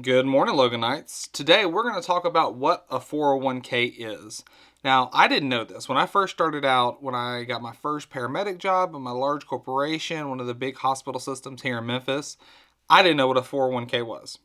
Good morning, Loganites. Today we're going to talk about what a 401k is. Now, I didn't know this. When I first started out, when I got my first paramedic job in my large corporation, one of the big hospital systems here in Memphis, I didn't know what a 401k was.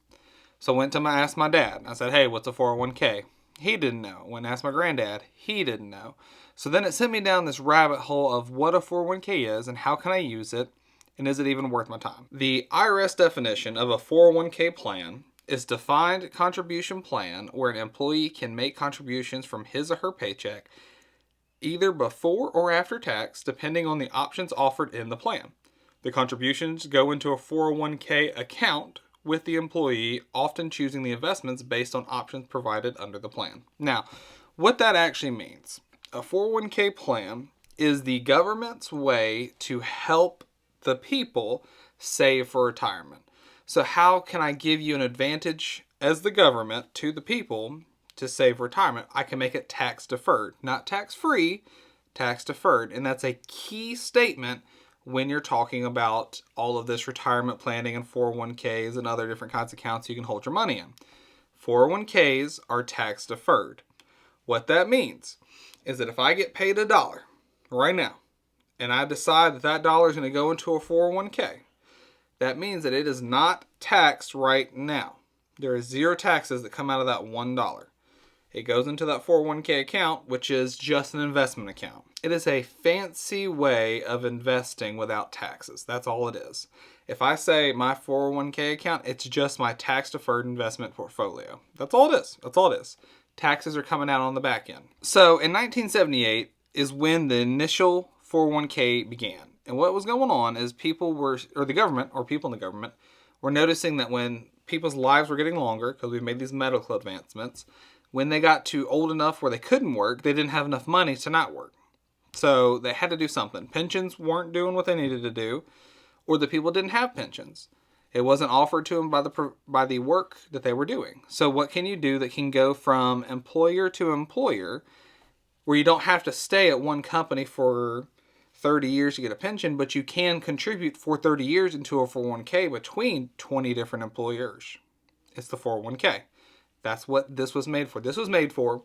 So I went to asked my dad. I said, hey, what's a 401k? He didn't know. Went and asked my granddad. He didn't know. So then it sent me down this rabbit hole of what a 401k is and how can I use it and is it even worth my time? The IRS definition of a 401k plan is defined contribution plan where an employee can make contributions from his or her paycheck either before or after tax, depending on the options offered in the plan. The contributions go into a 401k account with the employee often choosing the investments based on options provided under the plan. Now, what that actually means, a 401k plan is the government's way to help the people save for retirement. So how can I give you an advantage as the government to the people to save retirement? I can make it tax deferred, not tax free, tax deferred. And that's a key statement when you're talking about all of this retirement planning and 401ks and other different kinds of accounts you can hold your money in. 401ks are tax deferred. What that means is that if I get paid $1 right now and I decide that that dollar is going to go into a 401k, that means that it is not taxed right now. There is zero taxes that come out of that $1. It goes into that 401k account, which is just an investment account. It is a fancy way of investing without taxes. That's all it is. If I say my 401k account, it's just my tax-deferred investment portfolio. That's all it is. That's all it is. Taxes are coming out on the back end. So in 1978 is when the initial 401k began. And what was going on is people in the government were noticing that when people's lives were getting longer, because we've made these medical advancements, when they got to old enough where they couldn't work, they didn't have enough money to not work. So they had to do something. Pensions weren't doing what they needed to do, or the people didn't have pensions. It wasn't offered to them by the work that they were doing. So what can you do that can go from employer to employer, where you don't have to stay at one company for 30 years to get a pension, but you can contribute for 30 years into a 401k between 20 different employers? It's the 401k. That's what this was made for. This was made for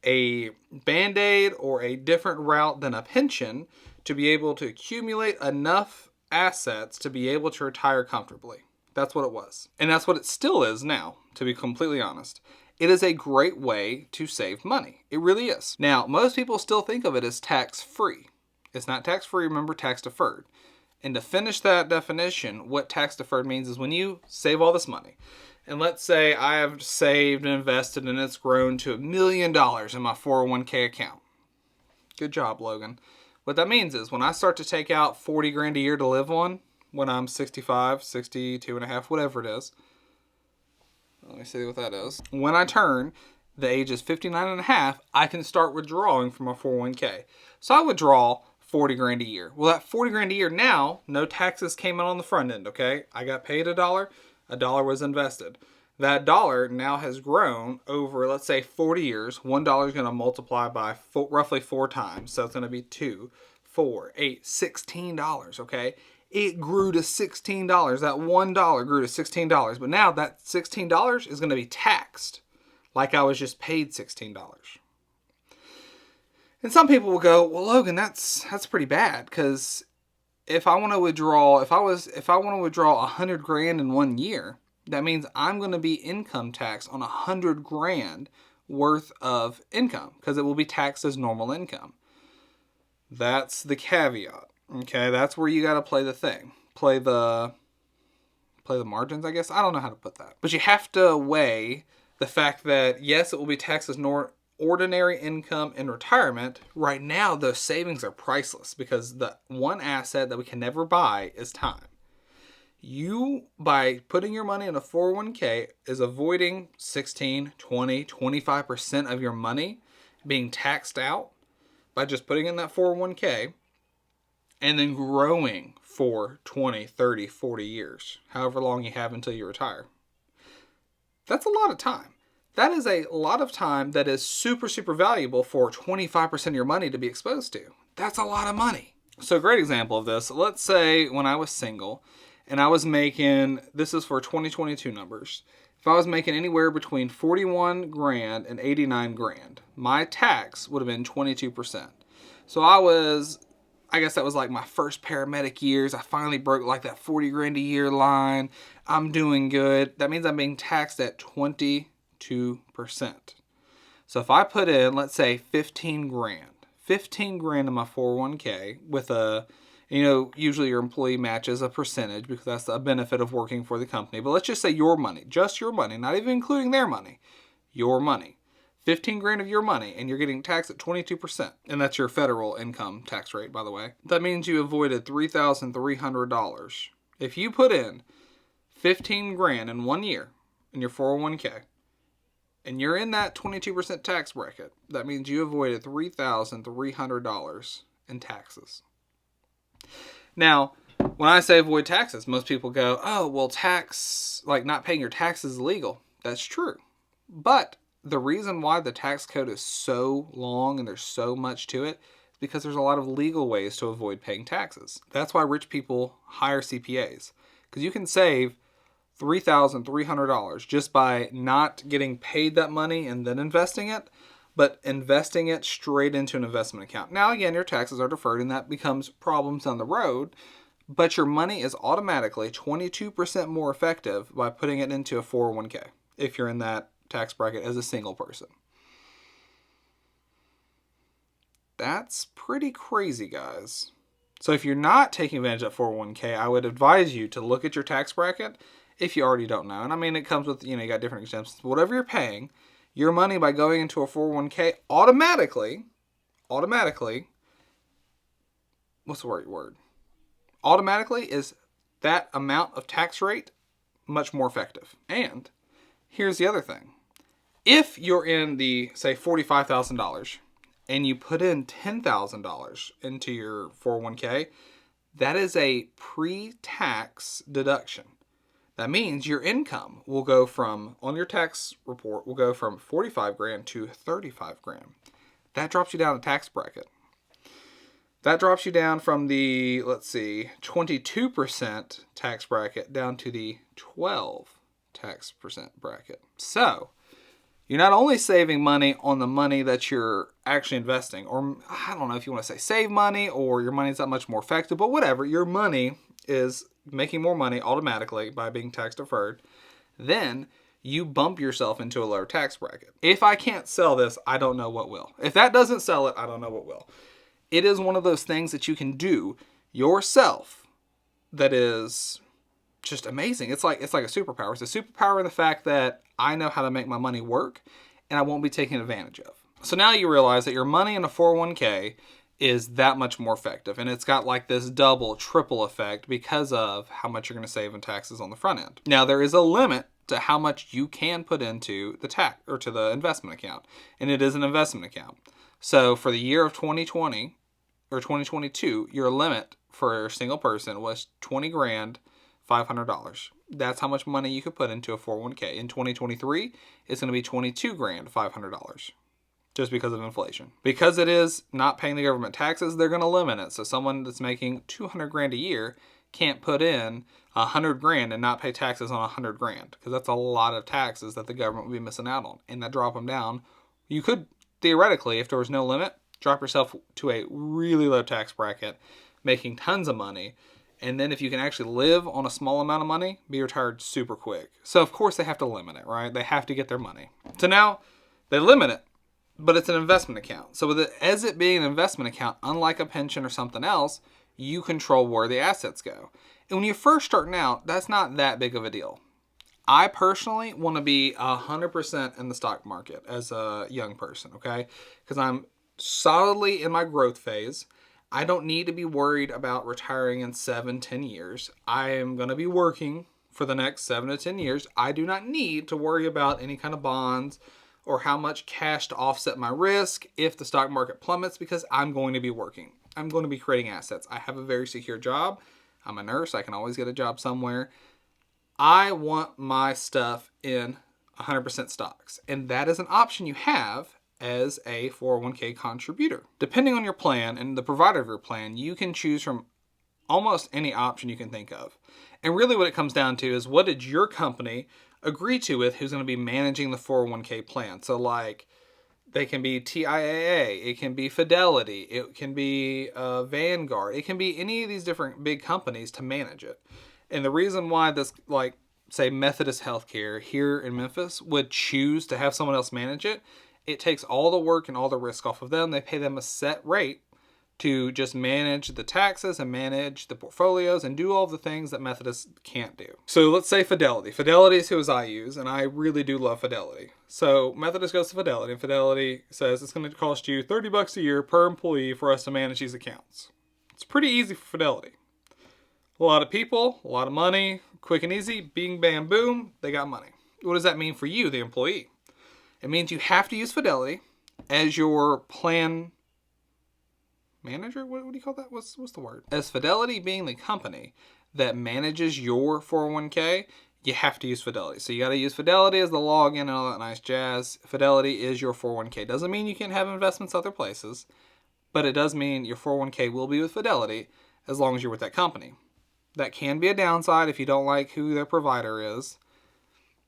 a Band-Aid or a different route than a pension to be able to accumulate enough assets to be able to retire comfortably. That's what it was. And that's what it still is now, to be completely honest. It is a great way to save money. It really is. Now, most people still think of it as tax-free. It's not tax-free, remember, tax-deferred. And to finish that definition, what tax-deferred means is when you save all this money, and let's say I have saved and invested and it's grown to $1 million in my 401k account. Good job, Logan. What that means is when I start to take out 40 grand a year to live on, when I'm 65, 62 and a half, whatever it is. Let me see what that is. When I turn the age is 59 and a half, I can start withdrawing from a 401k. So I withdraw 40 grand a year. Well, that 40 grand a year now, no taxes came out on the front end, okay? I got paid $1, $1 was invested. That dollar now has grown over, let's say, 40 years. $1 is going to multiply by roughly 4 times. So it's going to be 2, 4, 8, $16, okay? It grew to $16. That $1 grew to $16. But now that $16 is going to be taxed like I was just paid $16. And some people will go, well, Logan, that's pretty bad, because if I want to withdraw, if I want to withdraw 100 grand in 1 year, that means I'm going to be income taxed on 100 grand worth of income, because it will be taxed as normal income. That's the caveat. Okay, that's where you got to play the thing, play the margins, I guess. I don't know how to put that, but you have to weigh the fact that yes, it will be taxed as ordinary income in retirement. Right now, those savings are priceless because the one asset that we can never buy is time. You, by putting your money in a 401k, is avoiding 16, 20, 25% of your money being taxed out by just putting in that 401k and then growing for 20, 30, 40 years, however long you have until you retire. That's a lot of time. That is a lot of time that is super, super valuable for 25% of your money to be exposed to. That's a lot of money. So a great example of this, let's say when I was single and I was making, this is for 2022 numbers, if I was making anywhere between 41 grand and 89 grand, my tax would have been 22%. So I guess that was like my first paramedic years. I finally broke like that 40 grand a year line. I'm doing good. That means I'm being taxed at 22%. So if I put in, let's say 15 grand in my 401k with usually your employee matches a percentage because that's a benefit of working for the company. But let's just say your money, just your money, not even including their money, your money. 15 grand of your money, and you're getting taxed at 22%. And that's your federal income tax rate, by the way. That means you avoided $3,300. If you put in 15 grand in 1 year in your 401k, and you're in that 22% tax bracket, that means you avoided $3,300 in taxes. Now, when I say avoid taxes, most people go, oh, well, not paying your taxes is illegal. That's true. But the reason why the tax code is so long and there's so much to it is because there's a lot of legal ways to avoid paying taxes. That's why rich people hire CPAs, because you can save $3,300 just by not getting paid that money and then investing it, but investing it straight into an investment account. Now, again, your taxes are deferred and that becomes problems down the road, but your money is automatically 22% more effective by putting it into a 401k if you're in that tax bracket as a single person. That's pretty crazy, guys. So if you're not taking advantage of 401k, I would advise you to look at your tax bracket if you already don't know. And I mean, it comes with, you got different exemptions. Whatever you're paying, your money by going into a 401k automatically, what's the word? Automatically is that amount of tax rate much more effective. And here's the other thing. If you're in the, say, $45,000 and you put in $10,000 into your 401k, that is a pre-tax deduction. That means your income will go from, on your tax report, will go from 45 grand to 35 grand. That drops you down a tax bracket. That drops you down from the, 22% tax bracket down to the 12 tax percent bracket. So, you're not only saving money on the money that you're actually investing, or I don't know if you want to say save money or your money's that much more effective, but whatever, your money is making more money automatically by being tax deferred, then you bump yourself into a lower tax bracket. If I can't sell this, I don't know what will. If that doesn't sell it, I don't know what will. It is one of those things that you can do yourself that is just amazing. It's like a superpower. It's a superpower in the fact that I know how to make my money work and I won't be taken advantage of. So now you realize that your money in a 401k is that much more effective, and it's got like this double, triple effect because of how much you're going to save in taxes on the front end. Now there is a limit to how much you can put into the tax or to the investment account, and it is an investment account. So for the year of 2020 or 2022, your limit for a single person was $20,500. That's how much money you could put into a 401k. In 2023, it's going to be $22,500. Just because of inflation. Because it is not paying the government taxes, they're going to limit it. So someone that's making 200 grand a year can't put in 100 grand and not pay taxes on 100 grand, because that's a lot of taxes that the government would be missing out on. And that drop them down. You could theoretically, if there was no limit, drop yourself to a really low tax bracket, making tons of money. And then if you can actually live on a small amount of money, be retired super quick. So of course they have to limit it, right? They have to get their money. So now they limit it. But it's an investment account. So as it being an investment account, unlike a pension or something else, you control where the assets go. And when you're first starting out, that's not that big of a deal. I personally want to be 100% in the stock market as a young person, okay? Because I'm solidly in my growth phase. I don't need to be worried about retiring in 7-10 years. I am going to be working for the next 7 to 10 years. I do not need to worry about any kind of bonds or how much cash to offset my risk if the stock market plummets, because I'm going to be working. I'm going to be creating assets. I have a very secure job. I'm a nurse. I can always get a job somewhere. I want my stuff in 100% stocks. And that is an option you have as a 401k contributor. Depending on your plan and the provider of your plan, you can choose from almost any option you can think of. And really what it comes down to is, what did your company agree to with who's going to be managing the 401k plan. So like they can be TIAA, it can be Fidelity, it can be Vanguard, it can be any of these different big companies to manage it. And the reason why this, like, say Methodist Healthcare here in Memphis would choose to have someone else manage it, it takes all the work and all the risk off of them. They pay them a set rate to just manage the taxes and manage the portfolios and do all the things that Methodists can't do. So let's say Fidelity. Fidelity is who I use, and I really do love Fidelity. So Methodist goes to Fidelity, and Fidelity says it's going to cost you $30 a year per employee for us to manage these accounts. It's pretty easy for Fidelity. A lot of people, a lot of money, quick and easy, bing, bam, boom, they got money. What does that mean for you, the employee? It means you have to use Fidelity as your plan manager. What do you call that? What's the word? As Fidelity being the company that manages your 401k, you have to use Fidelity. So you got to use Fidelity as the login and all that nice jazz. Fidelity is your 401k. Doesn't mean you can't have investments other places, but it does mean your 401k will be with Fidelity as long as you're with that company. That can be a downside if you don't like who their provider is,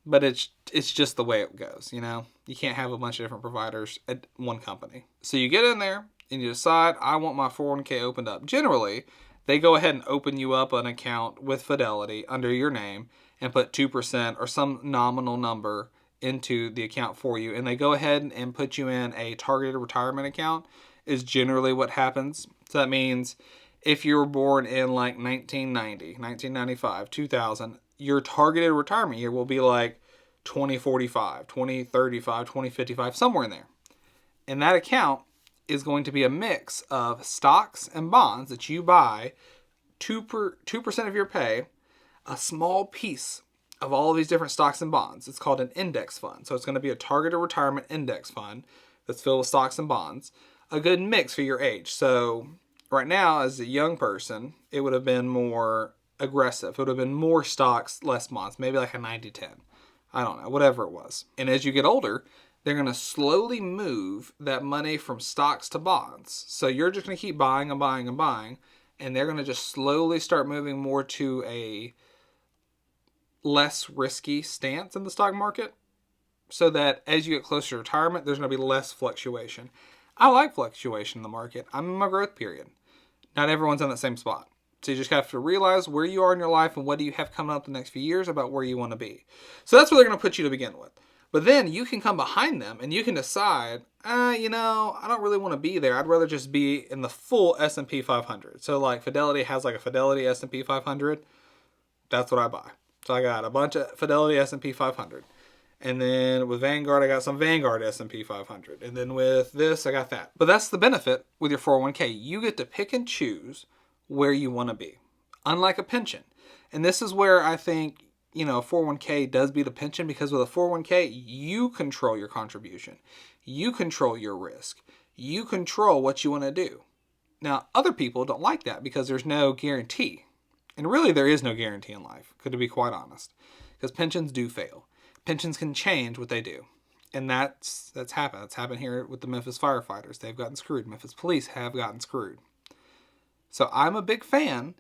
but it's just the way it goes, you know? You can't have a bunch of different providers at one company. So you get in there and you decide, I want my 401k opened up. Generally, they go ahead and open you up an account with Fidelity under your name and put 2% or some nominal number into the account for you. And they go ahead and put you in a targeted retirement account is generally what happens. So that means if you were born in like 1990, 1995, 2000, your targeted retirement year will be like 2045, 2035, 2055, somewhere in there. And that account is going to be a mix of stocks and bonds that you buy 2% of your pay, a small piece of all of these different stocks and bonds. It's called an index fund. So it's going to be a targeted retirement index fund that's filled with stocks and bonds, a good mix for your age. So right now, as a young person, it would have been more aggressive. It would have been more stocks, less bonds, maybe like a 90-10. I don't know, whatever it was. And as you get older, they're going to slowly move that money from stocks to bonds. So you're just going to keep buying and buying and buying, and they're going to just slowly start moving more to a less risky stance in the stock market, so that as you get closer to retirement, there's going to be less fluctuation. I like fluctuation in the market. I'm in my growth period. Not everyone's in the same spot. So you just have to realize where you are in your life and what do you have coming up the next few years about where you want to be. So that's where they're going to put you to begin with. But then you can come behind them and you can decide, I don't really want to be there. I'd rather just be in the full S&P 500. So like Fidelity has like a Fidelity S&P 500. That's what I buy. So I got a bunch of Fidelity S&P 500. And then with Vanguard, I got some Vanguard S&P 500. And then with this, I got that. But that's the benefit with your 401k. You get to pick and choose where you want to be, unlike a pension. And this is where I think, 401k does beat a pension, because with a 401k, you control your contribution. You control your risk. You control what you want to do. Now, other people don't like that because there's no guarantee. And really, there is no guarantee in life, to be quite honest, because pensions do fail. Pensions can change what they do. And that's happened. That's happened here with the Memphis firefighters. They've gotten screwed. Memphis police have gotten screwed. So I'm a big fan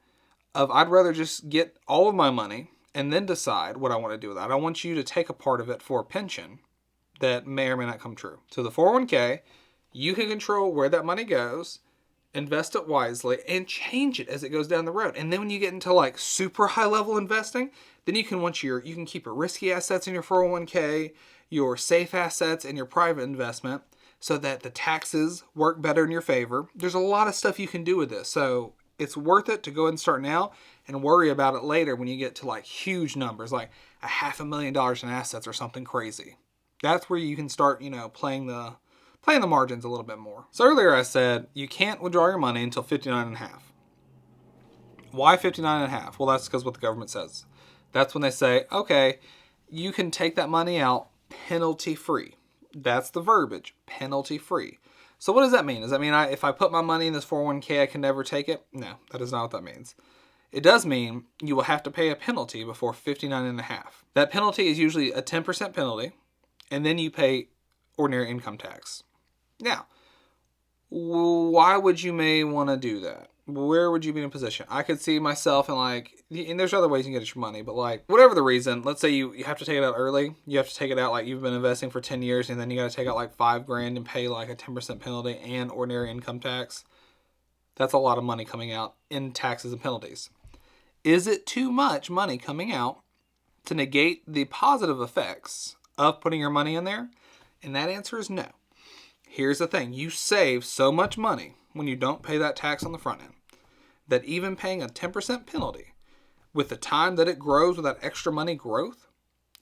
of, I'd rather just get all of my money and then decide what I want to do with it. I don't want you to take a part of it for a pension that may or may not come true. So the 401k, you can control where that money goes, invest it wisely, and change it as it goes down the road. And then when you get into like super high level investing, then you can keep your risky assets in your 401k, your safe assets in your private investment, so that the taxes work better in your favor. There's a lot of stuff you can do with this. So it's worth it to go ahead and start now and worry about it later when you get to like huge numbers, like $500,000 in assets or something crazy. That's where you can start, playing the margins a little bit more. So earlier I said you can't withdraw your money until 59.5. Why 59.5? Well, that's because what the government says. That's when they say, okay, you can take that money out penalty free. That's the verbiage, penalty free. So what does that mean? Does that mean if I put my money in this 401k, I can never take it? No, that is not what that means. It does mean you will have to pay a penalty before 59.5. That penalty is usually a 10% penalty, and then you pay ordinary income tax. Now, why would you may want to do that? where would you be in a position? I could see myself in like, and there's other ways you can get your money, but like, whatever the reason, let's say you have to take it out early. You have to take it out like you've been investing for 10 years and then you got to take out like $5,000 and pay like a 10% penalty and ordinary income tax. That's a lot of money coming out in taxes and penalties. Is it too much money coming out to negate the positive effects of putting your money in there? And that answer is no. Here's the thing. You save so much money when you don't pay that tax on the front end that even paying a 10% penalty with the time that it grows with that extra money growth,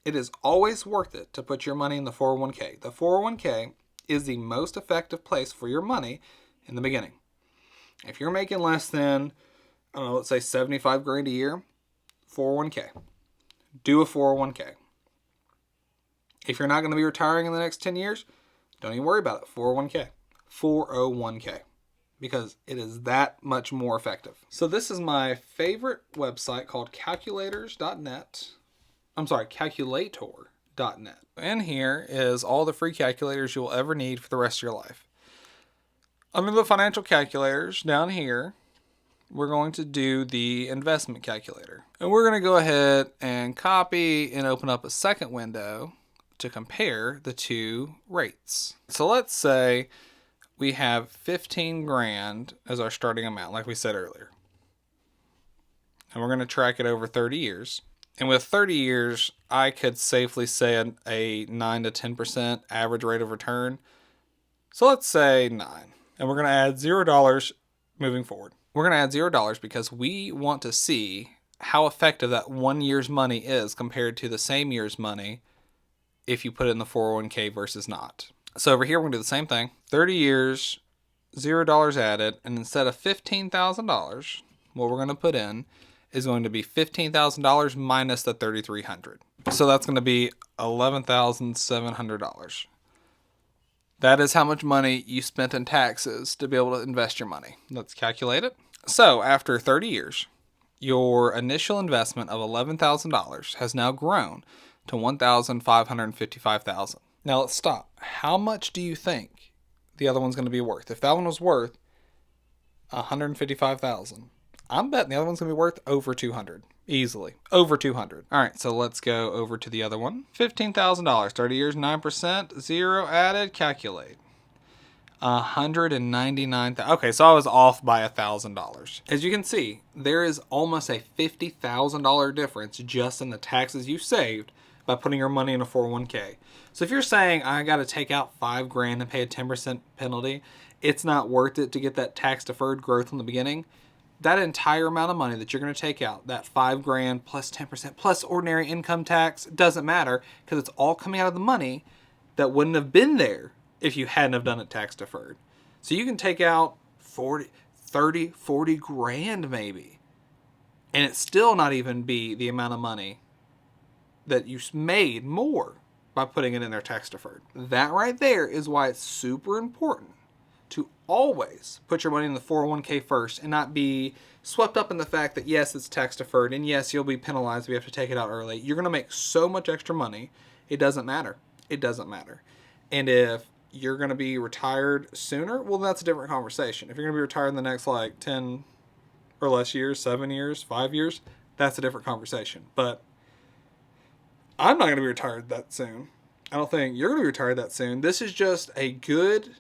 it is always worth it to put your money in the 401k. The 401k is the most effective place for your money in the beginning. If you're making less than, I don't know, let's say $75,000 a year, 401k. Do a 401k. If you're not going to be retiring in the next 10 years, don't even worry about it. 401k. 401k. Because it is that much more effective. So this is my favorite website called calculators.net. I'm sorry, calculator.net. And here is all the free calculators you'll ever need for the rest of your life. Under the financial calculators down here, we're going to do the investment calculator. And we're going to go ahead and copy and open up a second window to compare the two rates. So let's say we have 15 grand as our starting amount, like we said earlier. And we're going to track it over 30 years. And with 30 years, I could safely say a 9 to 10% average rate of return. So let's say 9. And we're going to add $0 moving forward. We're going to add $0 because we want to see how effective that 1 year's money is compared to the same year's money if you put it in the 401k versus not. So over here, we're going to do the same thing. 30 years, $0 added, and instead of $15,000, what we're going to put in is going to be $15,000 minus the $3,300. So that's going to be $11,700. That is how much money you spent in taxes to be able to invest your money. Let's calculate it. So after 30 years, your initial investment of $11,000 has now grown to $1,555,000. Now let's stop. How much do you think the other one's going to be worth? If that one was worth $155,000, I'm betting the other one's going to be worth over $200,000. Easily. Over $200,000. All right, so let's go over to the other one. $15,000, 30 years, 9%, 0 added, calculate. $199,000. Okay, so I was off by $1,000. As you can see, there is almost a $50,000 difference just in the taxes you saved by putting your money in a 401k. So if you're saying I got to take out $5,000 and pay a 10% penalty, it's not worth it to get that tax deferred growth in the beginning. That entire amount of money that you're going to take out, that $5,000 plus 10% plus ordinary income tax, doesn't matter because it's all coming out of the money that wouldn't have been there if you hadn't have done it tax deferred. So you can take out 40, 30, 40 grand maybe, and it still not even be the amount of money that you made more by putting it in there tax deferred. That right there is why it's super important to always put your money in the 401k first and not be swept up in the fact that yes, it's tax deferred and yes, you'll be penalized if you have to take it out early. You're going to make so much extra money. It doesn't matter. It doesn't matter. And if you're going to be retired sooner, well, that's a different conversation. If you're going to be retired in the next like 10 or less years, 7 years, 5 years, that's a different conversation. But I'm not going to be retired that soon. I don't think you're going to be retired that soon. This is just a good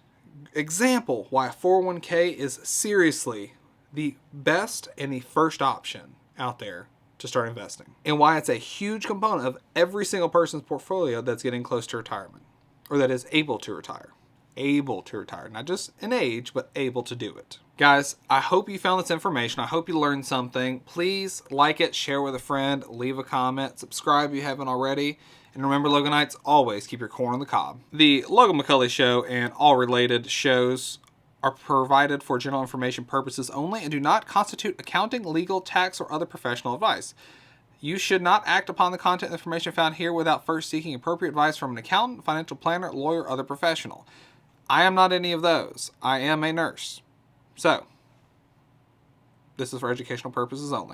example why a 401k is seriously the best and the first option out there to start investing. And why it's a huge component of every single person's portfolio that's getting close to retirement or that is able to retire. Able to retire. Not just in age, but able to do it. Guys, I hope you found this information. I hope you learned something. Please like it, share with a friend, leave a comment, subscribe if you haven't already. And remember, Loganites, always keep your corn on the cob. The Logan McCulley Show and all related shows are provided for general information purposes only and do not constitute accounting, legal, tax, or other professional advice. You should not act upon the content and information found here without first seeking appropriate advice from an accountant, financial planner, lawyer, or other professional. I am not any of those. I am a nurse. So, this is for educational purposes only.